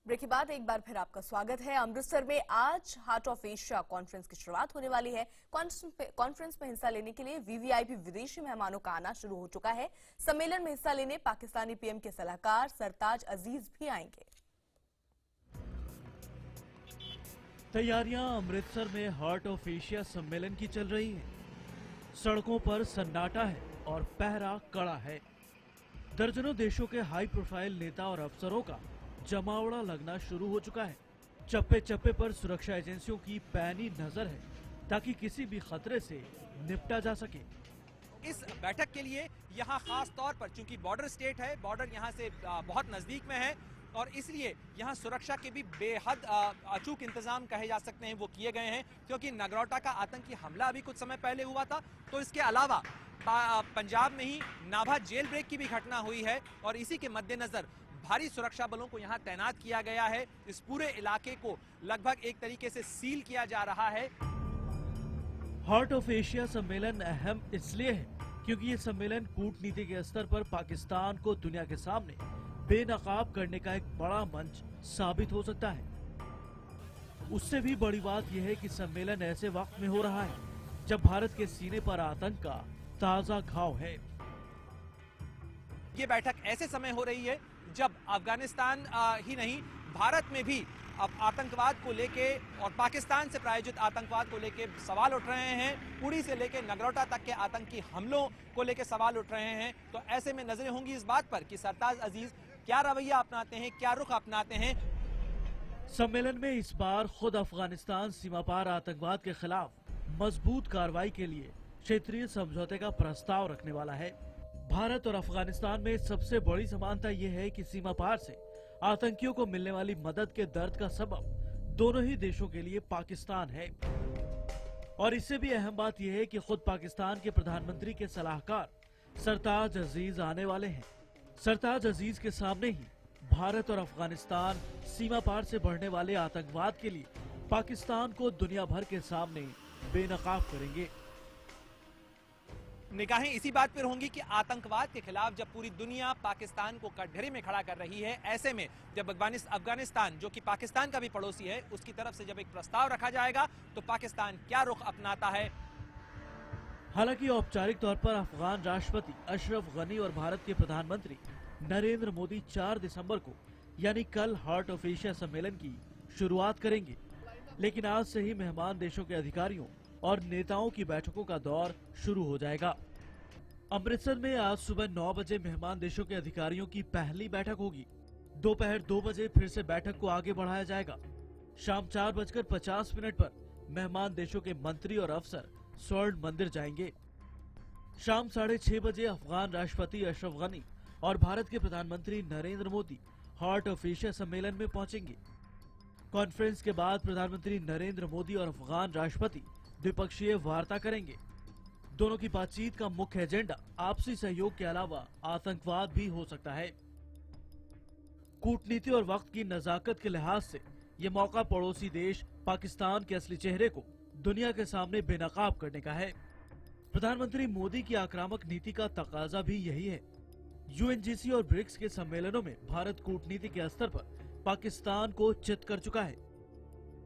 Break के बाद एक बार फिर आपका स्वागत है। अमृतसर में आज हार्ट ऑफ एशिया कॉन्फ्रेंस की शुरुआत होने वाली है। कॉन्फ्रेंस में हिस्सा लेने के लिए वीवीआईपी विदेशी मेहमानों का आना शुरू हो चुका है। सम्मेलन में हिस्सा लेने पाकिस्तानी पीएम के सलाहकार सरताज अजीज भी आएंगे। तैयारियां अमृतसर में हार्ट ऑफ एशिया सम्मेलन की चल रही हैं। सड़कों पर सन्नाटा है और पहरा कड़ा है। दर्जनों देशों के हाई प्रोफाइल नेता और अफसरों का जमावड़ा लगना शुरू हो चुका है। चप्पे चप्पे पर सुरक्षा एजेंसियों की पैनी नजर है ताकि किसी भी खतरे से निपटा जा सके। इस बैठक के लिए यहाँ खास तौर पर, चूंकि बॉर्डर स्टेट है, बॉर्डर यहाँ से बहुत नजदीक में है और इसलिए यहाँ सुरक्षा के भी बेहद अचूक इंतजाम कहे जा सकते हैं वो किए गए हैं, क्योंकि नगरोटा का आतंकी हमला अभी कुछ समय पहले हुआ था। तो इसके अलावा पंजाब में ही नाभा जेल ब्रेक की भी घटना हुई है और इसी के मद्देनजर भारी सुरक्षा बलों को यहाँ तैनात किया गया है। इस पूरे इलाके को लगभग एक तरीके से सील किया जा रहा है। हार्ट ऑफ एशिया सम्मेलन अहम इसलिए है क्योंकि ये सम्मेलन कूटनीति के स्तर पर पाकिस्तान को दुनिया के सामने बेनकाब करने का एक बड़ा मंच साबित हो सकता है। उससे भी बड़ी बात यह है कि सम्मेलन ऐसे वक्त में हो रहा है जब भारत के सीने पर आतंक का ताजा घाव है। ये बैठक ऐसे समय हो रही है जब अफगानिस्तान ही नहीं, भारत में भी अब आतंकवाद को लेके और पाकिस्तान से प्रायोजित आतंकवाद को लेके सवाल उठ रहे हैं। उड़ी से लेके नगरोटा तक के आतंकी हमलों को लेके सवाल उठ रहे हैं। तो ऐसे में नजरें होंगी इस बात पर कि सरताज अजीज क्या रवैया अपनाते हैं, क्या रुख अपनाते हैं। सम्मेलन में इस बार खुद अफगानिस्तान सीमा पार आतंकवाद के खिलाफ मजबूत कार्रवाई के लिए क्षेत्रीय समझौते का प्रस्ताव रखने वाला है। भारत और अफगानिस्तान में सबसे बड़ी समानता यह है कि सीमा पार से आतंकियों को मिलने वाली मदद के दर्द का सबब दोनों ही देशों के लिए पाकिस्तान है। और इससे भी अहम बात यह है कि खुद पाकिस्तान के प्रधानमंत्री के सलाहकार सरताज अजीज आने वाले हैं। सरताज अजीज के सामने ही भारत और अफगानिस्तान सीमा पार से बढ़ने वाले आतंकवाद के लिए पाकिस्तान को दुनिया भर के सामने बेनकाब करेंगे। निगाहें इसी बात पर होंगी कि आतंकवाद के खिलाफ जब पूरी दुनिया पाकिस्तान को कटघरे में खड़ा कर रही है, ऐसे में जब अफगानिस्तान जो कि पाकिस्तान का भी पड़ोसी है, उसकी तरफ से जब एक प्रस्ताव रखा जाएगा तो पाकिस्तान क्या रुख अपनाता है। हालांकि औपचारिक तौर पर अफगान राष्ट्रपति अशरफ गनी और भारत के प्रधानमंत्री नरेंद्र मोदी 4 दिसंबर को यानी कल हार्ट ऑफ एशिया सम्मेलन की शुरुआत करेंगे। लेकिन आज से ही मेहमान देशों के अधिकारियों और नेताओं की बैठकों का दौर शुरू हो जाएगा। अमृतसर में आज सुबह 9 बजे मेहमान देशों के अधिकारियों की पहली बैठक होगी। दोपहर 2 बजे फिर से बैठक को आगे बढ़ाया जाएगा। शाम 4:50 पर मेहमान देशों के मंत्री और अफसर स्वर्ण मंदिर जाएंगे। शाम 6:30 बजे अफगान राष्ट्रपति अशरफ गनी और भारत के प्रधानमंत्री Narendra Modi heart of Asia सम्मेलन में पहुंचेंगे। कॉन्फ्रेंस के बाद प्रधानमंत्री नरेंद्र मोदी और अफगान राष्ट्रपति द्विपक्षीय वार्ता करेंगे। दोनों की बातचीत का मुख्य एजेंडा आपसी सहयोग के अलावा आतंकवाद भी हो सकता है। कूटनीति और वक्त की नजाकत के लिहाज से ये मौका पड़ोसी देश पाकिस्तान के असली चेहरे को दुनिया के सामने बेनकाब करने का है। प्रधानमंत्री मोदी की आक्रामक नीति का तकाजा भी यही है। यूएनजीसी और ब्रिक्स के सम्मेलनों में भारत कूटनीति के स्तर पर पाकिस्तान को चित कर चुका है।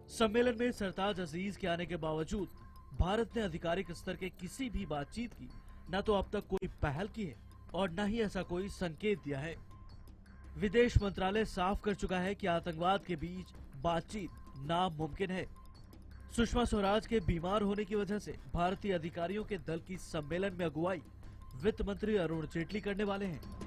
सम्मेलन में सरताज अजीज के आने के बावजूद भारत ने आधिकारिक स्तर के किसी भी बातचीत की न तो अब तक कोई पहल की है और न ही ऐसा कोई संकेत दिया है। विदेश मंत्रालय साफ कर चुका है कि आतंकवाद के बीच बातचीत नामुमकिन है। सुषमा स्वराज के बीमार होने की वजह से भारतीय अधिकारियों के दल की सम्मेलन में अगुवाई वित्त मंत्री अरुण जेटली करने वाले हैं।